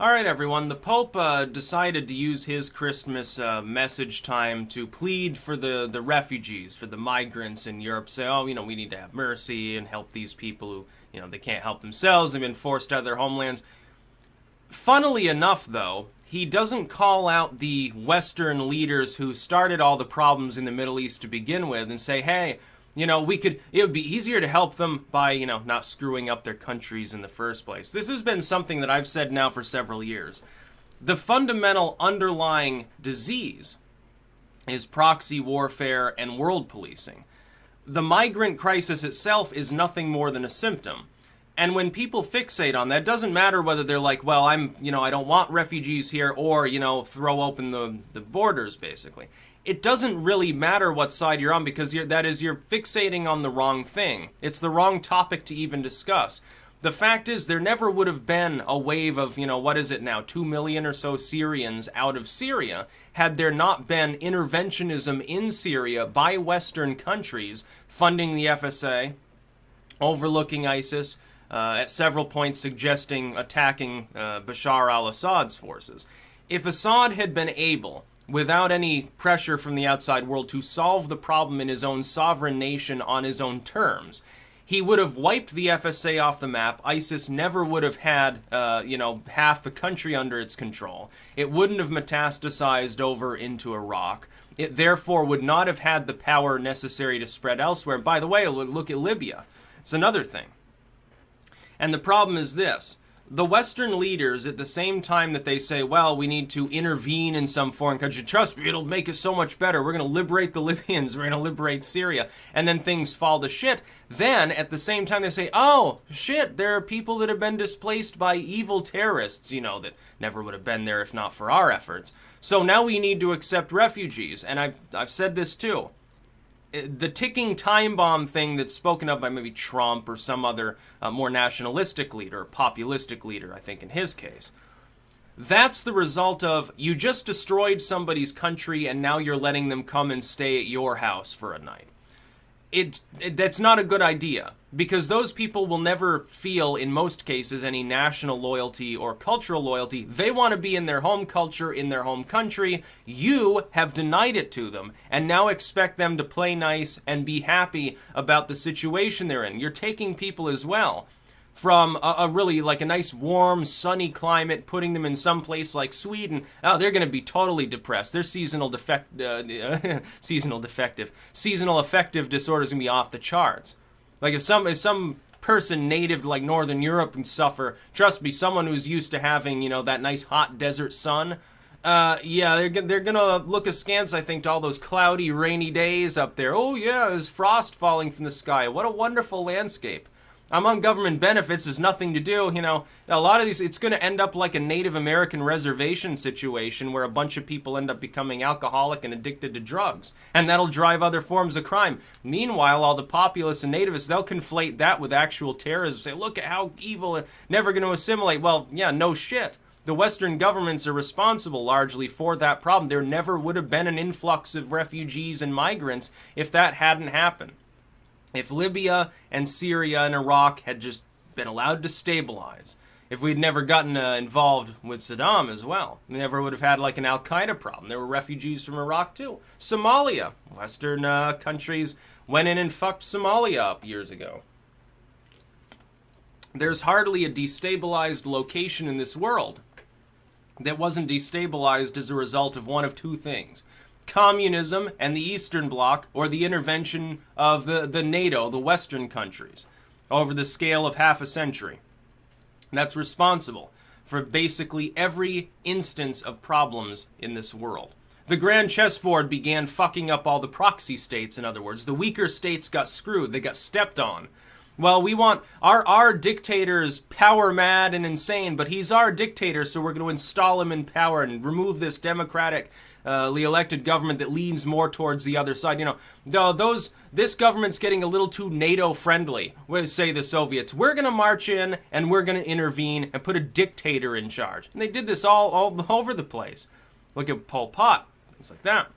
All right, everyone. The Pope decided to use his Christmas message time to plead for the refugees, for the migrants in Europe. Say, oh, we need to have mercy and help these people who, they can't help themselves. They've been forced out of their homelands. Funnily enough, though, he doesn't call out the Western leaders who started all the problems in the Middle East to begin with and say, hey, it would be easier to help them by, not screwing up their countries in the first place. This has been something that I've said now for several years. The fundamental underlying disease is proxy warfare and world policing. The migrant crisis itself is nothing more than a symptom. And when people fixate on that, it doesn't matter whether they're like, well, I don't want refugees here, or, throw open the borders, basically. It doesn't really matter what side you're on, because you're fixating on the wrong thing. It's the wrong topic to even discuss. The fact is, there never would have been a wave of, what is it now, 2 million or so Syrians out of Syria, had there not been interventionism in Syria by Western countries funding the FSA, overlooking ISIS, at several points suggesting attacking Bashar al-Assad's forces. If Assad had been able, without any pressure from the outside world, to solve the problem in his own sovereign nation on his own terms, he would have wiped the FSA off the map. ISIS never would have had, half the country under its control. It wouldn't have metastasized over into Iraq. It therefore would not have had the power necessary to spread elsewhere. By the way, look at Libya. It's another thing. And the problem is this. The Western leaders, at the same time that they say, well, we need to intervene in some foreign country, trust me, it'll make it so much better. We're going to liberate the Libyans. We're going to liberate Syria. And then things fall to shit. Then, at the same time, they say, oh, shit, there are people that have been displaced by evil terrorists, that never would have been there if not for our efforts. So now we need to accept refugees. And I've said this too. The ticking time bomb thing that's spoken of by maybe Trump or some other more nationalistic leader, populistic leader, I think in his case, that's the result of you just destroyed somebody's country and now you're letting them come and stay at your house for a night. That's not a good idea, because those people will never feel, in most cases, any national loyalty or cultural loyalty. They want to be in their home culture, in their home country. You have denied it to them, and now expect them to play nice and be happy about the situation they're in. You're taking people as well from a really like a nice warm sunny climate, putting them in some place like Sweden. Oh, they're going to be totally depressed. Their seasonal affective disorder is going to be off the charts. Like if some person native to like Northern Europe can suffer, trust me, someone who's used to having, that nice hot desert sun, they're gonna look askance, I think, to all those cloudy, rainy days up there. Oh yeah, there's frost falling from the sky. What a wonderful landscape. I'm on government benefits, there's nothing to do, a lot of these, it's going to end up like a Native American reservation situation where a bunch of people end up becoming alcoholic and addicted to drugs, and that'll drive other forms of crime. Meanwhile, all the populists and nativists, they'll conflate that with actual terrorism, say, look at how evil, never going to assimilate. Well, yeah, no shit. The Western governments are responsible largely for that problem. There never would have been an influx of refugees and migrants if that hadn't happened. If Libya and Syria and Iraq had just been allowed to stabilize, if we'd never gotten involved with Saddam as well, we never would have had like an Al-Qaeda problem. There were refugees from Iraq too. Somalia. Western countries went in and fucked Somalia up years ago. There's hardly a destabilized location in this world that wasn't destabilized as a result of one of two things. Communism and the Eastern Bloc, or the intervention of the NATO, the Western countries, over the scale of half a century. That's responsible for basically every instance of problems in this world. The grand chessboard began fucking up all the proxy states, in other words. The weaker states got screwed, they got stepped on. Well, we want, our dictator's power mad and insane, but he's our dictator, so we're going to install him in power and remove this democratic elected government that leans more towards the other side. This government's getting a little too NATO friendly, say the Soviets. We're going to march in and we're going to intervene and put a dictator in charge. And they did this all over the place. Look at Pol Pot, things like that.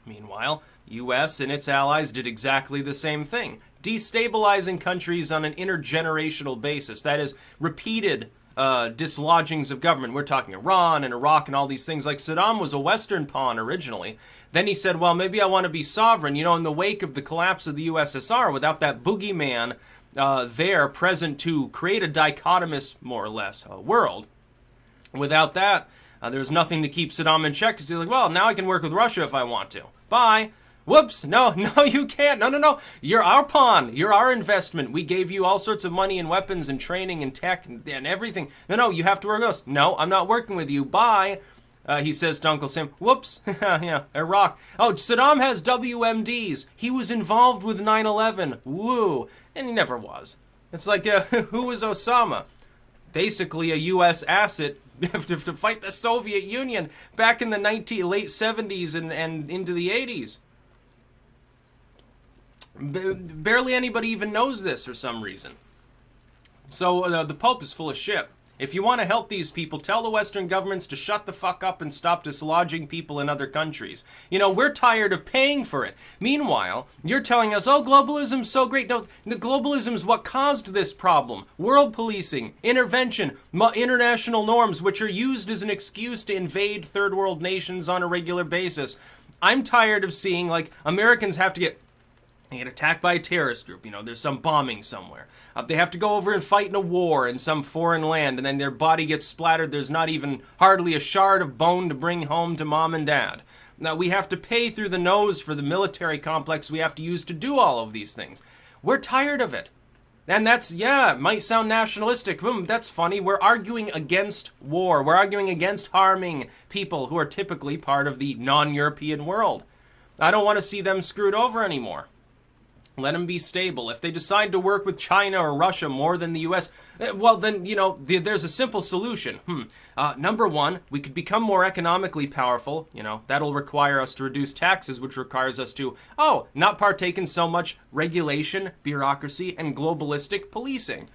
Meanwhile, U.S. and its allies did exactly the same thing. Destabilizing countries on an intergenerational basis. That is, repeated dislodgings of government. We're talking Iran and Iraq and all these things. Like Saddam was a Western pawn originally. Then he said, well, maybe I want to be sovereign. You know, in the wake of the collapse of the USSR, without that boogeyman there present to create a dichotomous, more or less, world. Without that, there was nothing to keep Saddam in check because he's like, well, now I can work with Russia if I want to. Bye. Whoops, no, you can't. No. You're our pawn. You're our investment. We gave you all sorts of money and weapons and training and tech and everything. No, you have to work with us. No, I'm not working with you. Bye. He says to Uncle Sam, whoops, yeah, Iraq. Oh, Saddam has WMDs. He was involved with 9/11. Woo. And he never was. It's like, who was Osama? Basically a U.S. asset to fight the Soviet Union back in the late 70s and into the 80s. Barely anybody even knows this for some reason. So the Pope is full of shit. If you want to help these people, tell the Western governments to shut the fuck up and stop dislodging people in other countries. You know, we're tired of paying for it. Meanwhile, you're telling us, oh, globalism's so great. No, the globalism's what caused this problem. World policing, intervention, international norms, which are used as an excuse to invade third world nations on a regular basis. I'm tired of seeing, like, Americans have to get attacked by a terrorist group. You know, there's some bombing somewhere. They have to go over and fight in a war in some foreign land, and then their body gets splattered. There's not even hardly a shard of bone to bring home to mom and dad. Now, we have to pay through the nose for the military complex we have to use to do all of these things. We're tired of it. And that's, yeah, it might sound nationalistic. That's funny. We're arguing against war. We're arguing against harming people who are typically part of the non-European world. I don't want to see them screwed over anymore. Let them be stable. If they decide to work with China or Russia more than the U.S., well, then, you know, there's a simple solution. Number one, we could become more economically powerful. You know, that'll require us to reduce taxes, which requires us to, not partake in so much regulation, bureaucracy, and globalistic policing.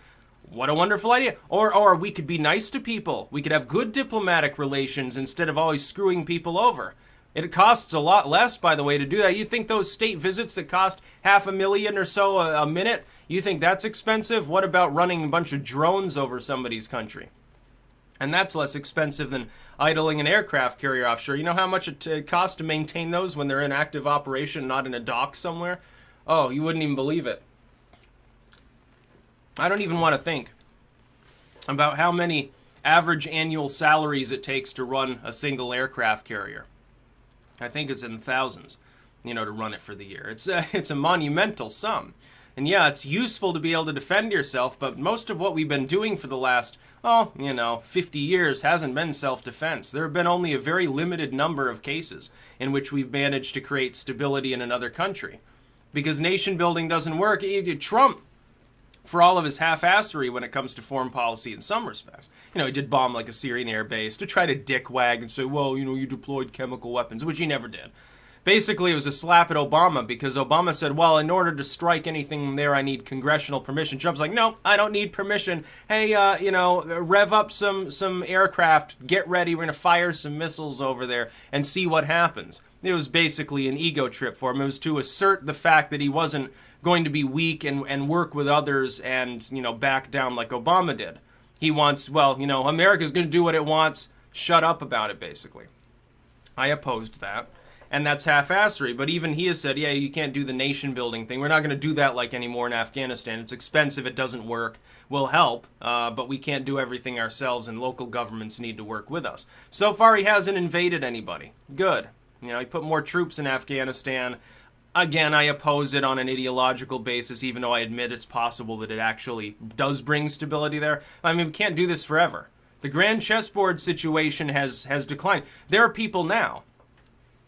What a wonderful idea. Or we could be nice to people. We could have good diplomatic relations instead of always screwing people over. It costs a lot less, by the way, to do that. You think those state visits that cost $500,000 or so a minute, you think that's expensive? What about running a bunch of drones over somebody's country? And that's less expensive than idling an aircraft carrier offshore. You know how much it costs to maintain those when they're in active operation, not in a dock somewhere? Oh, you wouldn't even believe it. I don't even want to think about how many average annual salaries it takes to run a single aircraft carrier. I think it's in thousands, to run it for the year. It's a monumental sum. And yeah, it's useful to be able to defend yourself, but most of what we've been doing for the last, 50 years hasn't been self-defense. There have been only a very limited number of cases in which we've managed to create stability in another country. Because nation building doesn't work. Trump, for all of his half-assery when it comes to foreign policy in some respects. He did bomb like a Syrian air base to try to dickwag and say, well, you deployed chemical weapons, which he never did. Basically, it was a slap at Obama because Obama said, well, in order to strike anything there, I need congressional permission. Trump's like, no, I don't need permission. Hey, rev up some aircraft, get ready, we're going to fire some missiles over there and see what happens. It was basically an ego trip for him. It was to assert the fact that he wasn't going to be weak and work with others and, back down like Obama did. He wants, America's going to do what it wants. Shut up about it, basically. I opposed that. And that's half-assery. But even he has said, yeah, you can't do the nation-building thing. We're not going to do that like anymore in Afghanistan. It's expensive. It doesn't work. We'll help, but we can't do everything ourselves, and local governments need to work with us. So far, he hasn't invaded anybody. Good. He put more troops in Afghanistan. Again, I oppose it on an ideological basis, even though I admit it's possible that it actually does bring stability there. I mean, we can't do this forever. The grand chessboard situation has declined. There are people now,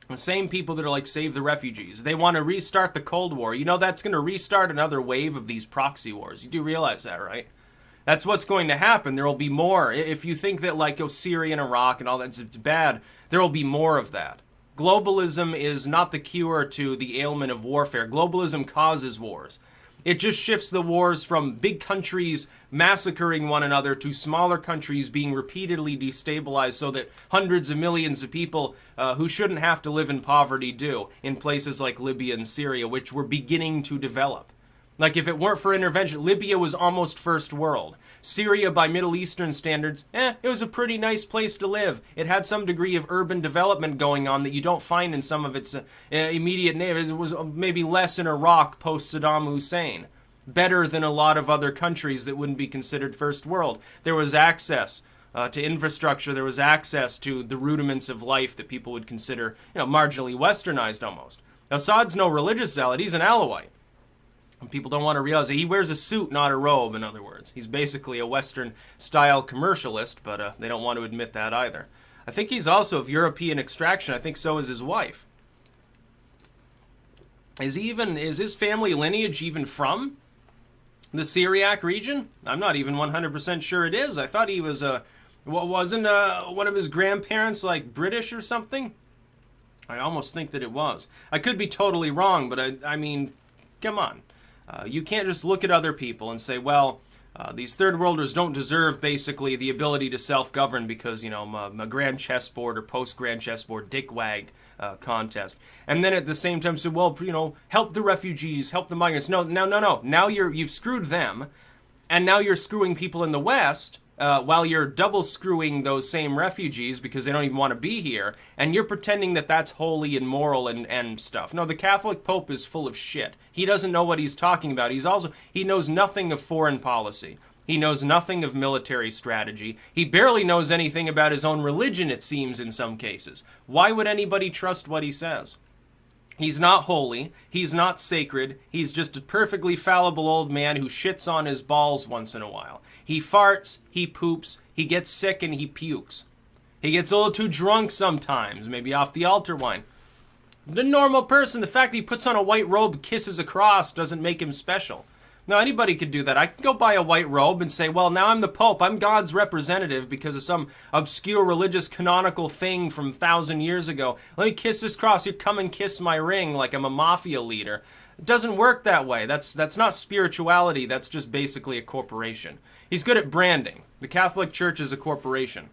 the same people that are like, save the refugees. They want to restart the Cold War. That's going to restart another wave of these proxy wars. You do realize that, right? That's what's going to happen. There will be more. If you think that, Syria and Iraq and all that, it's bad, there will be more of that. Globalism is not the cure to the ailment of warfare. Globalism causes wars. It just shifts the wars from big countries massacring one another to smaller countries being repeatedly destabilized so that hundreds of millions of people who shouldn't have to live in poverty do in places like Libya and Syria, which we're beginning to develop. Like, if it weren't for intervention, Libya was almost first world. Syria, by Middle Eastern standards, it was a pretty nice place to live. It had some degree of urban development going on that you don't find in some of its immediate neighbors. It was maybe less in Iraq post-Saddam Hussein. Better than a lot of other countries that wouldn't be considered first world. There was access to infrastructure. There was access to the rudiments of life that people would consider, marginally westernized almost. Assad's no religious zealot. He's an Alawite. And people don't want to realize that he wears a suit, not a robe, in other words. He's basically a Western-style commercialist, but they don't want to admit that either. I think he's also of European extraction. I think so is his wife. Is his family lineage even from the Syriac region? I'm not even 100% sure it is. I thought he was, wasn't one of his grandparents, like, British or something? I almost think that it was. I could be totally wrong, but I mean, come on. You can't just look at other people and say, well, these third worlders don't deserve basically the ability to self-govern because, my grand chessboard or post-grand chessboard dickwag contest. And then at the same time say, well, help the refugees, help the migrants. No. Now you've screwed them, and now you're screwing people in the West while you're double screwing those same refugees because they don't even want to be here, and you're pretending that that's holy and moral and stuff. No, the Catholic Pope is full of shit. He doesn't know what he's talking about. He knows nothing of foreign policy. He knows nothing of military strategy. He barely knows anything about his own religion, it seems, in some cases. Why would anybody trust what he says? He's not holy. He's not sacred. He's just a perfectly fallible old man who shits on his balls once in a while. He farts, he poops, he gets sick, and he pukes. He gets a little too drunk sometimes, maybe off the altar wine. The normal person, the fact that he puts on a white robe, kisses a cross, doesn't make him special. Now, anybody could do that. I can go buy a white robe and say, well, now I'm the Pope. I'm God's representative because of some obscure religious canonical thing from 1,000 years ago. Let me kiss this cross. You come and kiss my ring like I'm a mafia leader. It doesn't work that way. That's not spirituality. That's just basically a corporation. He's good at branding. The Catholic Church is a corporation.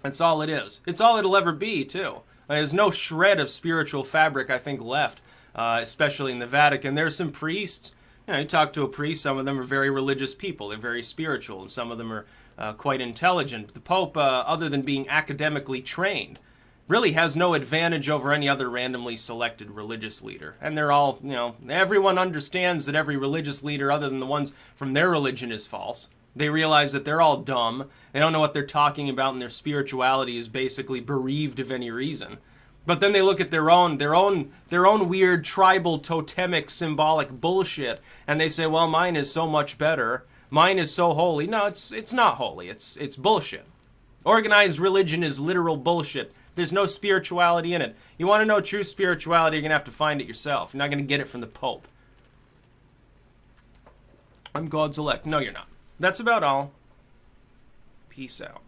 That's all it is. It's all it'll ever be, too. There's no shred of spiritual fabric, I think, left, especially in the Vatican. There's some priests. You talk to a priest, some of them are very religious people. They're very spiritual, and some of them are quite intelligent. The Pope, other than being academically trained, really has no advantage over any other randomly selected religious leader. And they're all, everyone understands that every religious leader other than the ones from their religion is false. They realize that they're all dumb. They don't know what they're talking about, and their spirituality is basically bereaved of any reason. But then they look at their own weird tribal totemic symbolic bullshit, and they say, well, mine is so much better. Mine is so holy. No, it's not holy. It's bullshit. Organized religion is literal bullshit. There's no spirituality in it. You want to know true spirituality, you're going to have to find it yourself. You're not going to get it from the Pope. I'm God's elect. No, you're not. That's about all. Peace out.